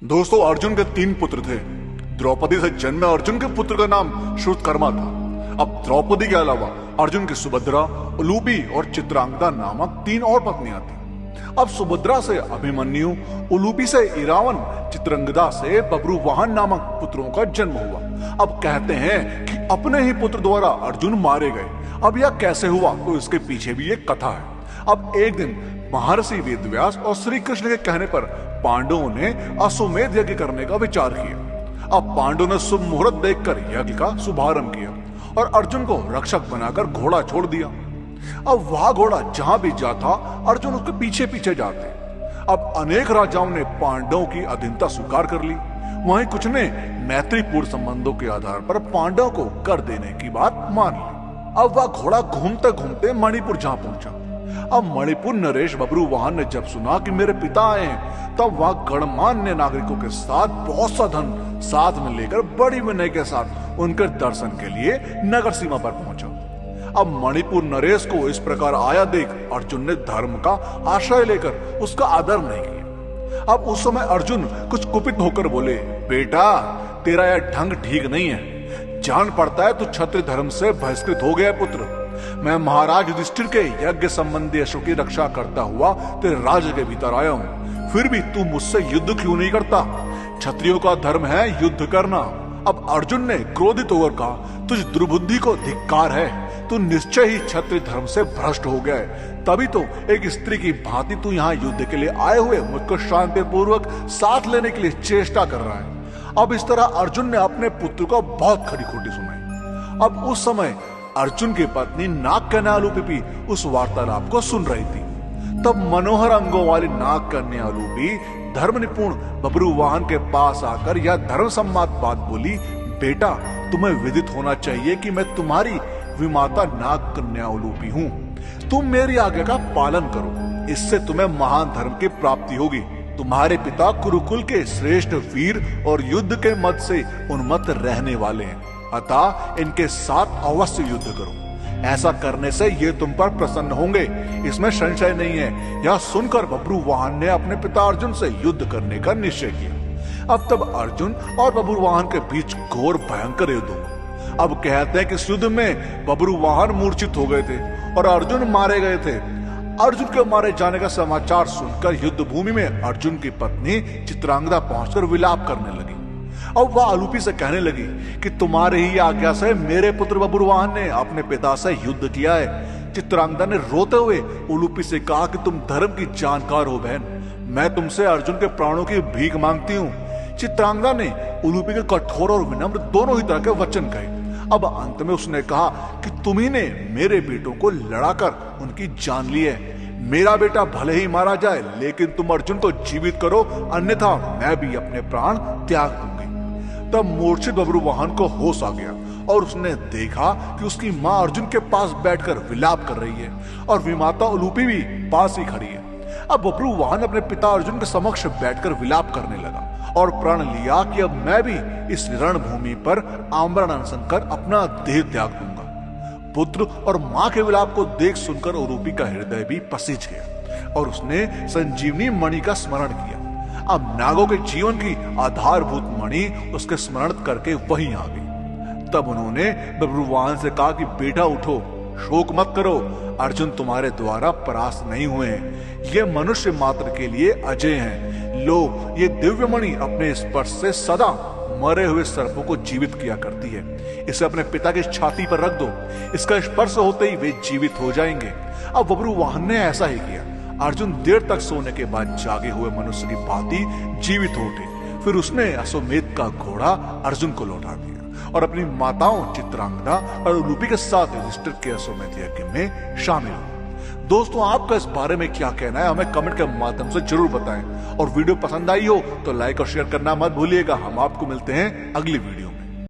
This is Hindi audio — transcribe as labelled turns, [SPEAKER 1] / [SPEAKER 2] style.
[SPEAKER 1] दोस्तों, अर्जुन के 3 पुत्र थे। द्रौपदी से जन्मे अर्जुन के पुत्र का नाम श्रुतकर्मा था। अब द्रौपदी के अलावा अर्जुन की सुभद्रा, उलूपी और चित्रांगदा नामक 3 और पत्नियां थी। अब सुभद्रा से अभिमन्यु, उलूपी से इरावन, चित्रांगदा से बब्रुवाहन नामक पुत्रों का जन्म हुआ। अब कहते हैं कि अपने ही पुत्र द्वारा अर्जुन मारे गए। अब यह कैसे हुआ, तो इसके पीछे भी एक कथा है। अब एक दिन महर्षि वेदव्यास और श्री कृष्ण के कहने पर पांडवों ने अश्वमेध यज्ञ करने का विचार किया। अब पांडवों ने शुभ मुहूर्त देखकर यज्ञ का शुभारंभ किया और अर्जुन को रक्षक बनाकर घोड़ा छोड़ दिया। अब वह घोड़ा जहां भी जाता, अर्जुन उसके पीछे पीछे जाते। अब अनेक राजाओं ने पांडवों की अधीनता स्वीकार कर ली। वहीं कुछ ने मैत्रीपूर्ण संबंधों के आधार पर पांडवों को कर देने की बात मान ली। अब वह घोड़ा घूमते घूमते मणिपुर जहां पहुंचा। अब मणिपुर नरेश बब्रुवाहन ने जब सुना कि मेरे पिता आए हैं, तब वह गणमान्य नागरिकों के साथ बहुत सा धन साथ में लेकर बड़ी विनय के साथ उनके दर्शन के लिए नगर सीमा पर पहुंचा। अब मणिपुर नरेश को इस प्रकार आया देख अर्जुन ने धर्म का आश्रय लेकर उसका आदर नहीं किया। अब उस समय अर्जुन कुछ कुपित होकर बोले, बेटा तेरा यह ढंग ठीक नहीं है। जान पड़ता है तू क्षत्रिय धर्म से बहिष्कृत हो गया पुत्र। मैं महाराज युधिष्ठिर के यज्ञ संबंधी यशों की रक्षा करता हुआ तेरे राज्य के भीतर आया हूँ, फिर भी तू मुझसे युद्ध क्यों नहीं करता? क्षत्रियों का धर्म है युद्ध करना। अब अर्जुन ने क्रोधित होकर कहा, तुझ दुर्बुद्धि को धिक्कार है। तू निश्चय ही क्षत्रिय धर्म से भ्रष्ट हो गया है। तभी तो एक स्त्री की भांति तू यहाँ युद्ध के लिए आए हुए मुझको शांति पूर्वक साथ लेने के लिए चेष्टा कर रहा है। अब इस तरह अर्जुन ने अपने पुत्र को बहुत खरी खोटी सुनाई। अब उस समय अर्जुन की पत्नी नाग कन्या उलूपी उस वार्तालाप को सुन रही थी। तब मनोहर अंगों वाली नाग कन्या उलूपी धर्म निपुण बब्रुवाहन के पास आकर यह धर्म सम्मत बात बोली, बेटा तुम्हें विदित होना चाहिए कि मैं तुम्हारी विमाता नाग कन्या उलूपी हूँ। तुम मेरी आज्ञा का पालन करो, इससे तुम्हें महान धर्म की प्राप्ति होगी। तुम्हारे पिता कुरुकुल के श्रेष्ठ वीर और युद्ध के मत से उन्मत्त रहने वाले हैं, अतः इनके साथ अवश्य युद्ध करो। ऐसा करने से ये तुम पर प्रसन्न होंगे, इसमें संशय नहीं है। यह सुनकर बब्रुवाहन ने अपने पिता अर्जुन से युद्ध करने का निश्चय किया। अब तब अर्जुन और बब्रुवाहन के बीच घोर भयंकर युद्ध हुआ। अब कहते हैं कि इस युद्ध में बब्रुवाहन मूर्छित हो गए थे और अर्जुन मारे गए थे। अर्जुन के मारे जाने का समाचार सुनकर युद्ध भूमि में अर्जुन की पत्नी चित्रांगदा पहुंचकर विलाप करने लगी। अब वह उलूपी से कहने लगी कि तुम्हारे ही आज्ञा से मेरे पुत्र बब्रुवाहन ने अपने पिता से युद्ध किया है। चित्रांगदा ने रोते हुए उलूपी से कहा कि तुम धर्म की जानकार हो बहन, मैं तुमसे अर्जुन के प्राणों की भीख मांगती हूँ। चित्रांगदा ने उलूपी के कठोर और विनम्र दोनों ही तरह के वचन कहे। अब अंत में उसने कहा कि तुम्ही ने मेरे बेटों को लड़ाकर उनकी जान ली है। मेरा बेटा भले ही मारा जाए, लेकिन तुम अर्जुन को जीवित करो, अन्यथा मैं भी अपने प्राण त्याग दूंगी। तब मूर्छित बब्रुवाहन को होश आ गया और उसने देखा कि उसकी मां अर्जुन के पास बैठकर विलाप कर रही है और विमाता उलूपी भी पास ही खड़ी है। अब बब्रुवाहन अपने पिता अर्जुन के समक्ष बैठकर विलाप करने लगा और प्रण लिया कि अब मैं भी इस रणभूमि पर आमरण अनशन कर अपना देह त्याग दूंगा। पुत्र और मां के विलाप को देख सुनकर उलूपी का हृदय भी पसीज गया और उसने संजीवनी मणि का स्मरण किया। अब नागों के जीवन की आधारभूत मणि उसके स्मरण करके वहीं आ गई। तब उन्होंने बब्रुवाहन से कहा कि बेटा उठो, शोक मत करो, अर्जुन तुम्हारे द्वारा परास्त नहीं हुए हैं। ये मनुष्य मात्र के लिए अजय हैं। लो, ये दिव्य मणि अपने स्पर्श से सदा मरे हुए सर्पों को जीवित किया करती है। इसे अपने पिता की छाती पर रख दो, इसका स्पर्श होते ही वे जीवित हो जाएंगे। अब बब्रुवाहन ने ऐसा ही किया। अर्जुन देर तक सोने के बाद जागे हुए मनुष्य की भांति जीवित हो उठे। फिर उसने अश्वमेध का घोड़ा अर्जुन को लौटा दिया और अपनी माताओं चित्रांगदा और उलूपी के साथ युधिष्ठिर के अश्वमेध यज्ञ में शामिल हुए। दोस्तों, आपका इस बारे में क्या कहना है, हमें कमेंट के माध्यम से जरूर बताएं। और वीडियो पसंद आई हो तो लाइक और शेयर करना मत भूलिएगा। हम आपको मिलते हैं अगली वीडियो में।